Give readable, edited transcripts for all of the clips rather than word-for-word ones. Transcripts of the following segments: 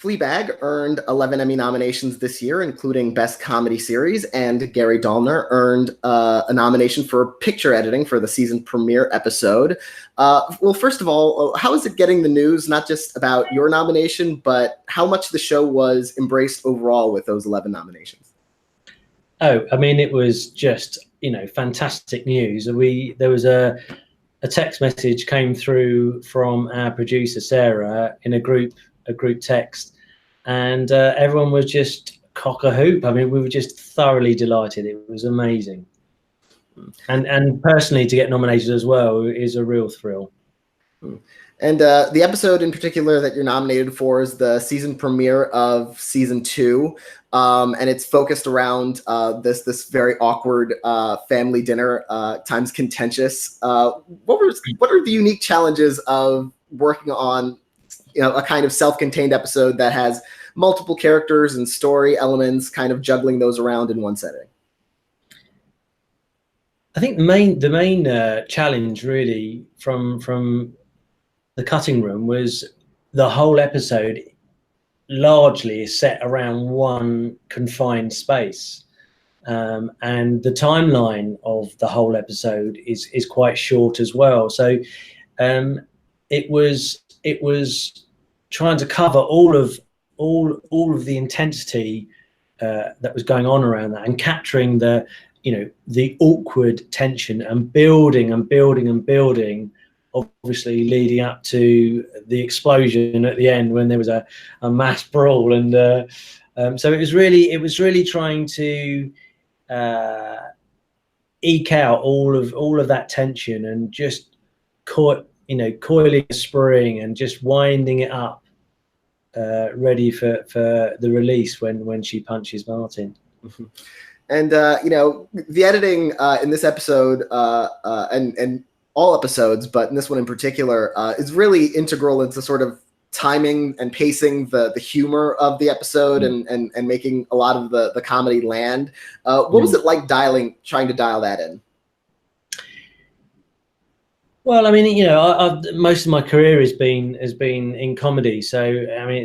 Fleabag earned 11 Emmy nominations this year, including Best Comedy Series, and Gary Dollner earned a nomination for picture editing for the season premiere episode. Well, first of all, how is it getting the news, not just about your nomination, but how much the show was embraced overall with those 11 nominations? Oh, I mean, it was just, fantastic news. There was a text message came through from our producer, Sarah, in a group text, and everyone was just cock a hoop. I mean, we were just thoroughly delighted. It was amazing. And personally, to get nominated as well is a real thrill. And the episode in particular that you're nominated for is the season premiere of season 2. And it's focused around this very awkward family dinner, times contentious. What are the unique challenges of working on a kind of self-contained episode that has multiple characters and story elements, kind of juggling those around in one setting? I think the main challenge really from the cutting room was the whole episode largely is set around one confined space, and the timeline of the whole episode is quite short as well. So it was trying to cover all of the intensity that was going on around that, and capturing the awkward tension and building, obviously leading up to the explosion at the end when there was a mass brawl. And so it was really trying to eke out all of that tension and just coiling a spring and just winding it up, ready for the release when she punches Martin. Mm-hmm. And the editing in this episode and all episodes, but in this one in particular, is really integral into sort of timing and pacing the humor of the episode, and making a lot of the comedy land. What was it like trying to dial that in? Well, I mean, I've most of my career has been in comedy, so I mean,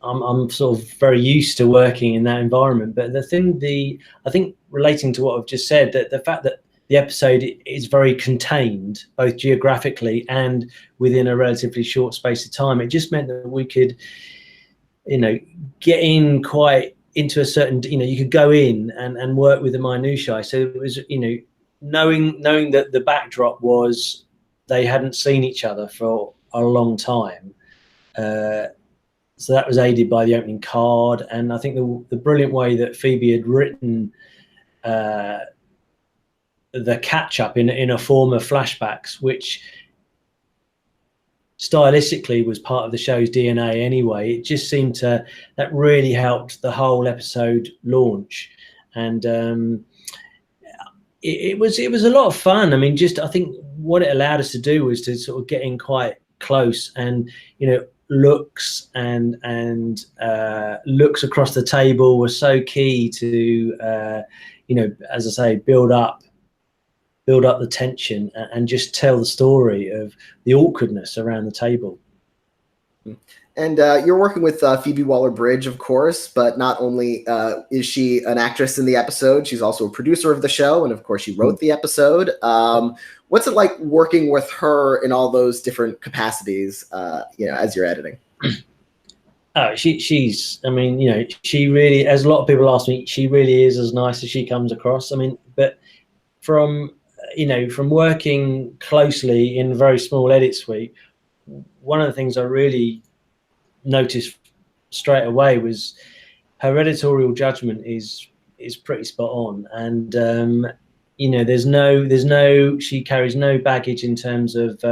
I'm sort of very used to working in that environment. But I think relating to what I've just said, that the fact that the episode is very contained, both geographically and within a relatively short space of time, it just meant that we could, get in quite into a certain, you could go in and work with the minutiae. So it was, knowing that the backdrop was they hadn't seen each other for a long time. So that was aided by the opening card. And I think the brilliant way that Phoebe had written the catch-up in a form of flashbacks, which stylistically was part of the show's DNA anyway. It just seemed that really helped the whole episode launch. And it was a lot of fun. I mean, I think what it allowed us to do was to sort of get in quite close, and looks and looks across the table were so key to as I say, build up the tension and just tell the story of the awkwardness around the table. And you're working with Phoebe WallerBridge, of course, but not only is she an actress in the episode, she's also a producer of the show, and of course she wrote the episode. What's it like working with her in all those different capacities, as you're editing? Oh, she's, I mean, she really, as a lot of people ask me, she really is as nice as she comes across. I mean, but from working closely in a very small edit suite, one of the things I really noticed straight away was her editorial judgment is pretty spot on. And, she carries no baggage in terms of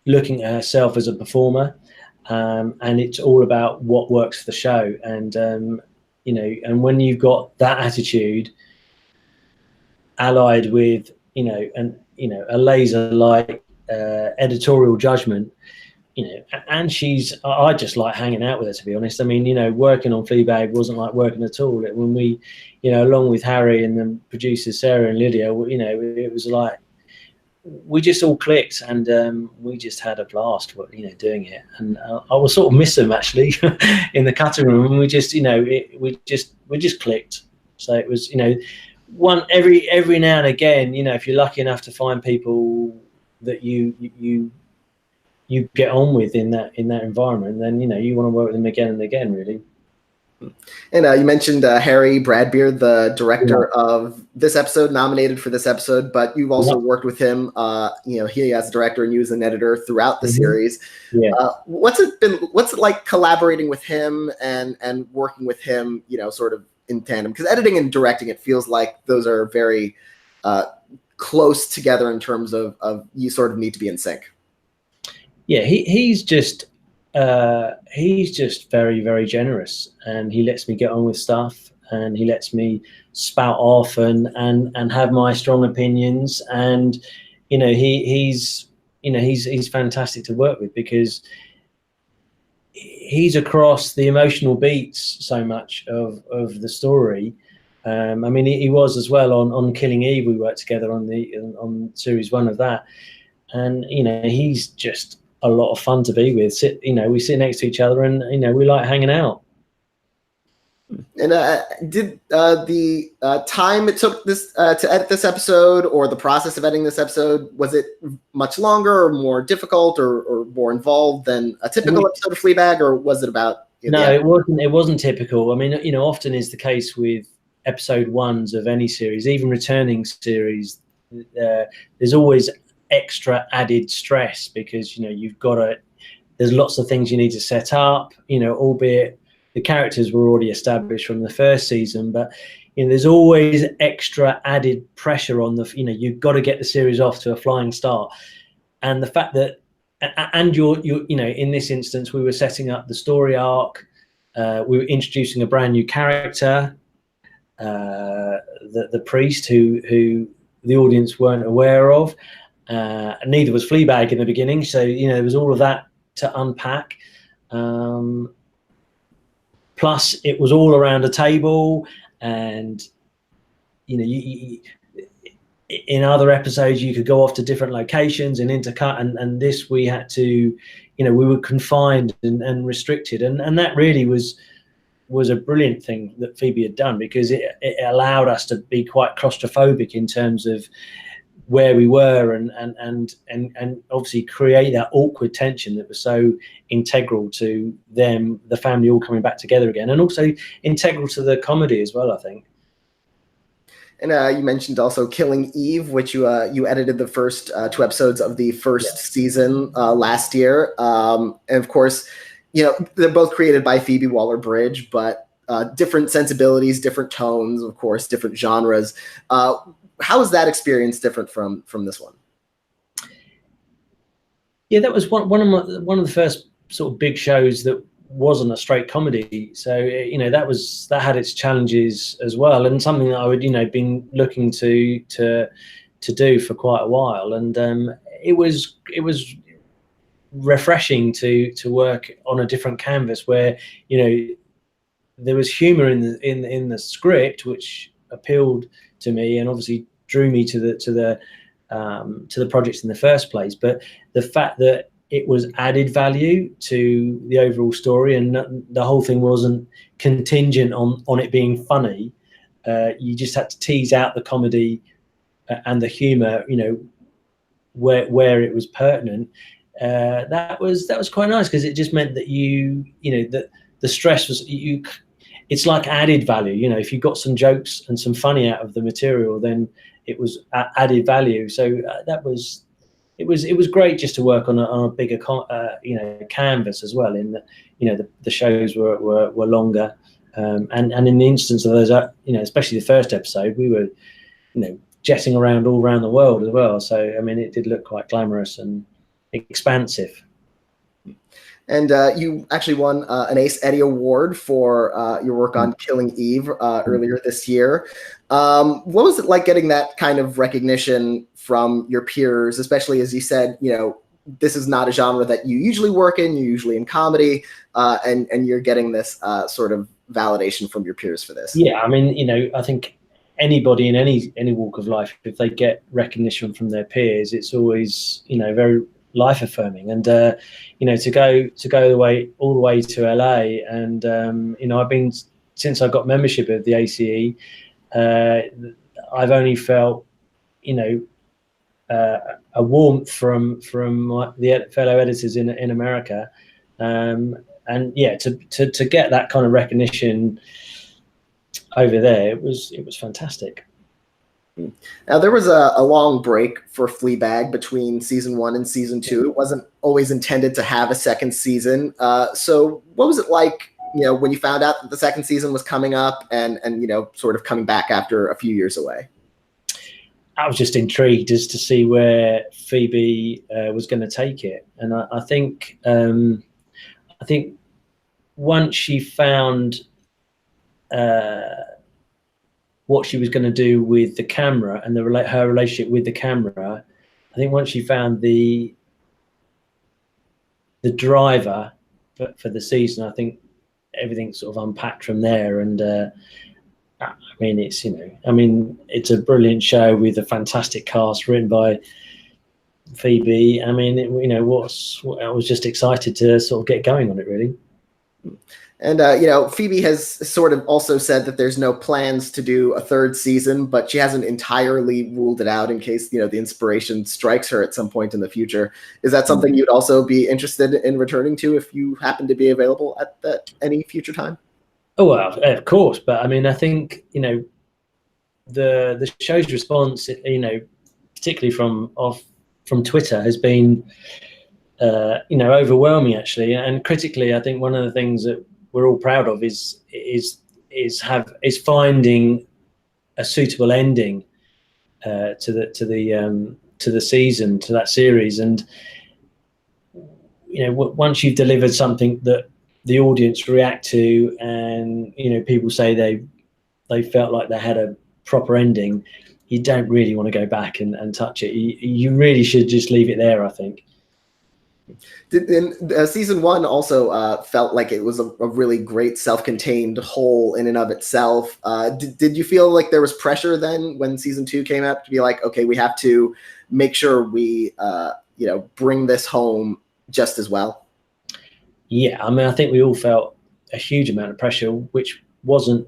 looking at herself as a performer. And it's all about what works for the show. And, and when you've got that attitude allied with, a laser-like editorial judgment, and I just like hanging out with her, to be honest. I mean, working on Fleabag wasn't like working at all. When we, along with Harry and the producers, Sarah and Lydia, it was like we just all clicked, and we just had a blast, doing it. And I will sort of miss them actually in the cutting room. And we just, we just clicked. So it was, one every now and again, if you're lucky enough to find people that you get on with in that environment, then you want to work with them again and again, really. And you mentioned Harry Bradbeer, the director of this episode, nominated for this episode, but you've also worked with him, he as a director and you as an editor throughout the series. Yeah. What's it like collaborating with him and working with him, sort of in tandem? Because editing and directing, it feels like those are very close together in terms of you sort of need to be in sync. Yeah, he's just very, very generous, and he lets me get on with stuff, and he lets me spout off and have my strong opinions. And he's fantastic to work with, because he's across the emotional beats so much of the story. I mean, he was as well on Killing Eve. We worked together on series 1 of that, and he's just a lot of fun to be with. We sit next to each other, and we like hanging out. And did the time it took this to edit this episode, or the process of editing this episode, was it much longer or more difficult or more involved than a typical episode of Fleabag, or was it about? No, it wasn't. It wasn't typical. I mean, often is the case with episode 1s of any series, even returning series. There's always extra added stress, because you've got to, there's lots of things you need to set up, albeit the characters were already established from the first season, but there's always extra added pressure on you've got to get the series off to a flying start. And the fact that, and you're in this instance, we were setting up the story arc, we were introducing a brand new character, the priest who the audience weren't aware of. Neither was Fleabag in the beginning, so there was all of that to unpack. Plus, it was all around a table, and in other episodes you could go off to different locations and intercut, and this we had to, we were confined and restricted, and that really was a brilliant thing that Phoebe had done, because it allowed us to be quite claustrophobic in terms of where we were, and obviously create that awkward tension that was so integral to them, the family all coming back together again, and also integral to the comedy as well, I think. And you mentioned also Killing Eve, which you edited the first 2 episodes of the first season last year. And of course, they're both created by Phoebe WallerBridge, but different sensibilities, different tones, of course, different genres. How is that experience different from this one? Yeah, that was one of the first sort of big shows that wasn't a straight comedy. So that had its challenges as well, and something that I would been looking to do for quite a while. And it was refreshing to work on a different canvas where there was humor in the script, which appealed to me and obviously drew me to the projects in the first place. But the fact that it was added value to the overall story, and the whole thing wasn't contingent on it being funny. You just had to tease out the comedy and the humor, where it was pertinent. That was quite nice, because it just meant that that the stress was it's like added value. If you got some jokes and some funny out of the material, then it was added value. So it was great just to work on a bigger canvas as well. In the shows were longer, and in the instance of those, especially the first episode, we were jetting around all around the world as well. So I mean, it did look quite glamorous and expansive. And you actually won an Eddy Award for your work on Killing Eve earlier this year. What was it like getting that kind of recognition from your peers, especially as you said, this is not a genre that you usually work in, you're usually in comedy, and you're getting this sort of validation from your peers for this? Yeah, I mean, I think anybody in any walk of life, if they get recognition from their peers, it's always, you know, very life affirming. And you know, to go all the way to LA, and you know, I've been, since I got membership of the ACE, I've only felt, you know, a warmth from the fellow editors in America, and yeah, to get that kind of recognition over there, it was fantastic. Now, there was a long break for Fleabag between season 1 and season 2. It wasn't always intended to have a second season. So what was it like, you know, when you found out that the second season was coming up, and you know, sort of coming back after a few years away? I was just intrigued as to see where Phoebe was going to take it, and I think once she found what she was going to do with the camera and her relationship with the camera, I think once she found the driver for the season, I think everything sort of unpacked from there. And I mean, it's, you know, I mean, it's a brilliant show with a fantastic cast written by Phoebe. I mean, you know, I was just excited to sort of get going on it, really. And you know, Phoebe has sort of also said that there's no plans to do a third season, but she hasn't entirely ruled it out in case, you know, the inspiration strikes her at some point in the future. Is that something you'd also be interested in returning to if you happen to be available at any future time? Oh, well, of course. But I mean, I think, you know, the show's response, you know, particularly from Twitter, has been, you know, overwhelming, actually. And critically, I think one of the things that we're all proud of is finding a suitable ending to the season, to that series. And you know, once you've delivered something that the audience react to, and you know, people say they felt like they had a proper ending, you don't really want to go back and touch it. You really should just leave it there, I think. Season 1 also felt like it was a really great self-contained whole in and of itself. Did you feel like there was pressure then when season 2 came out to be like, okay, we have to make sure we you know, bring this home just as well? Yeah, I mean, I think we all felt a huge amount of pressure, which wasn't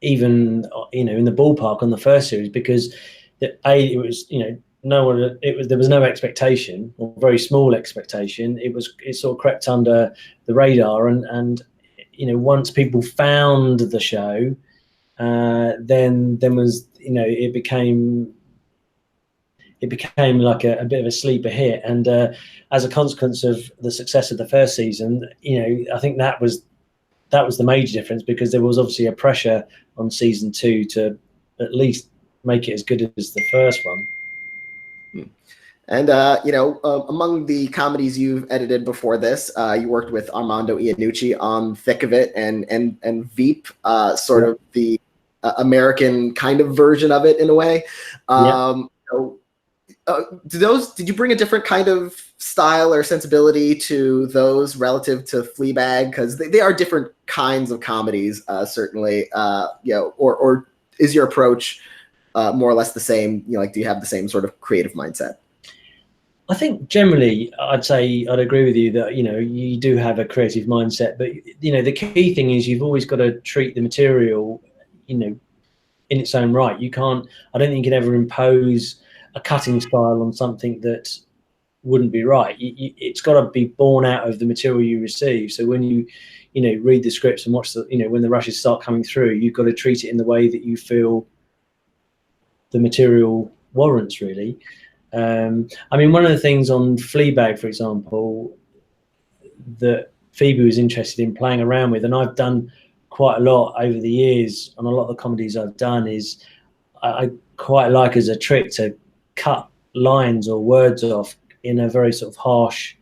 even, you know, in the ballpark on the first series, because it was, you know, there was no expectation, or very small expectation. It sort of crept under the radar, and you know, once people found the show, then was, you know, it became like a bit of a sleeper hit. And as a consequence of the success of the first season, you know, I think that was the major difference, because there was obviously a pressure on season 2 to at least make it as good as the first one. And you know, among the comedies you've edited before this, you worked with Armando Iannucci on Thick of It and Veep, sort of the American kind of version of it in a way. So, did you bring a different kind of style or sensibility to those relative to Fleabag? Because they are different kinds of comedies, certainly. You know, or is your approach more or less the same? You know, like, do you have the same sort of creative mindset? I think generally, I'd agree with you that, you know, you do have a creative mindset, but you know, the key thing is you've always got to treat the material, you know, in its own right. I don't think you can ever impose a cutting style on something that wouldn't be right. It's got to be born out of the material you receive. So when you know, read the scripts and watch you know, when the rushes start coming through, you've got to treat it in the way that you feel the material warrants, really. I mean, one of the things on Fleabag, for example, that Phoebe was interested in playing around with, and I've done quite a lot over the years on a lot of the comedies I've done, is I quite like, as a trick, to cut lines or words off in a very sort of harsh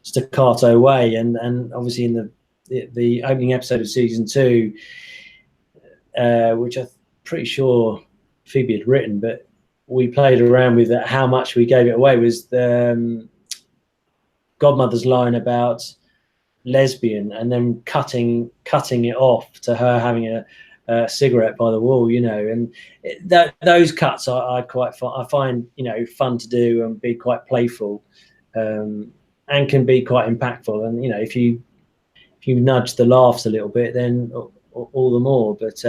staccato way. And obviously in the opening episode of season 2, which I'm pretty sure Phoebe had written, but we played around with it, how much we gave it away, was the Godmother's line about lesbian, and then cutting it off to her having a cigarette by the wall, you know, and those cuts I find, you know, fun to do and be quite playful, and can be quite impactful. And, you know, if you nudge the laughs a little bit, then all the more. But,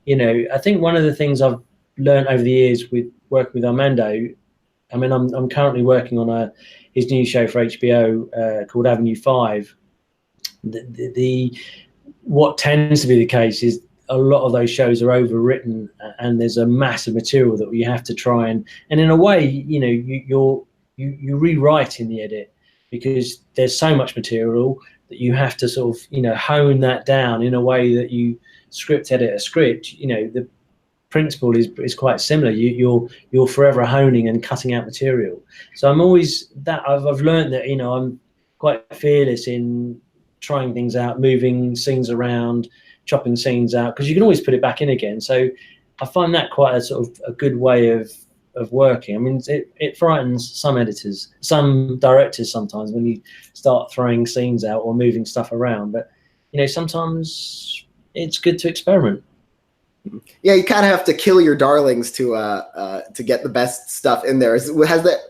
you know, I think one of the things I've learned over the years with working with Armando, I mean, I'm currently working on his new show for HBO called Avenue 5. What tends to be the case is a lot of those shows are overwritten, and there's a massive material that we have to try and in a way, you know, you rewrite in the edit, because there's so much material that you have to sort of, you know, hone that down in a way that you script edit a script. You know, the principle is quite similar. You're forever honing and cutting out material. So I'm always that I've learned that, you know, I'm quite fearless in trying things out, moving scenes around, chopping scenes out, because you can always put it back in again. So I find that quite a sort of a good way of working. I mean, it frightens some editors, some directors sometimes, when you start throwing scenes out or moving stuff around. But, you know, sometimes it's good to experiment. Yeah, you kind of have to kill your darlings to get the best stuff in there.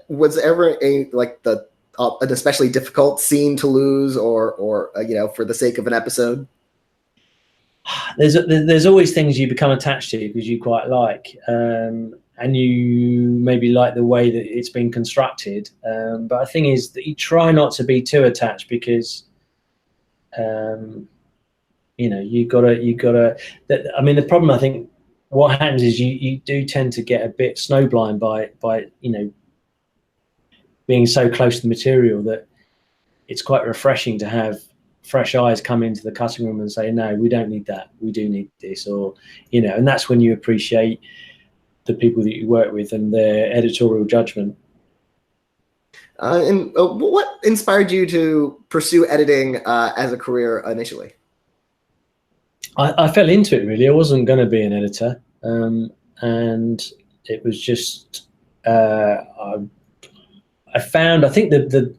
Was there ever an especially difficult scene to lose, or you know, for the sake of an episode? There's always things you become attached to because you quite like, and you maybe like the way that it's been constructed. But the thing is that you try not to be too attached, because you know, you gotta. I mean, the problem, I think, what happens is you do tend to get a bit snowblind by you know, being so close to the material, that it's quite refreshing to have fresh eyes come into the cutting room and say, no, we don't need that, we do need this, or, you know, and that's when you appreciate the people that you work with and their editorial judgment. And what inspired you to pursue editing as a career initially? I fell into it, really. I wasn't going to be an editor, and it was just I found, I think the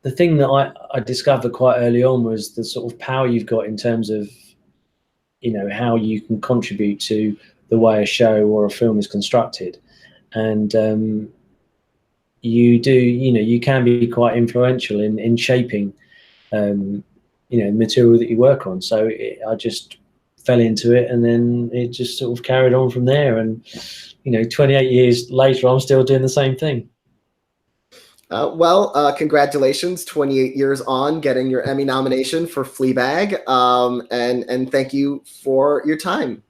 thing that I discovered quite early on was the sort of power you've got in terms of, you know, how you can contribute to the way a show or a film is constructed. And you can be quite influential in shaping, you know, the material that you work on. So I just fell into it, and then it just sort of carried on from there. And, you know, 28 years later, I'm still doing the same thing. Congratulations, 28 years on, getting your Emmy nomination for Fleabag, and thank you for your time.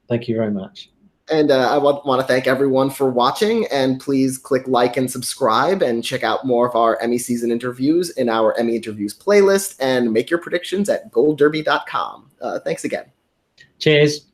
Thank you very much. And I want to thank everyone for watching, and please click like and subscribe, and check out more of our Emmy season interviews in our Emmy interviews playlist, and make your predictions at goldderby.com. Thanks again. Cheers.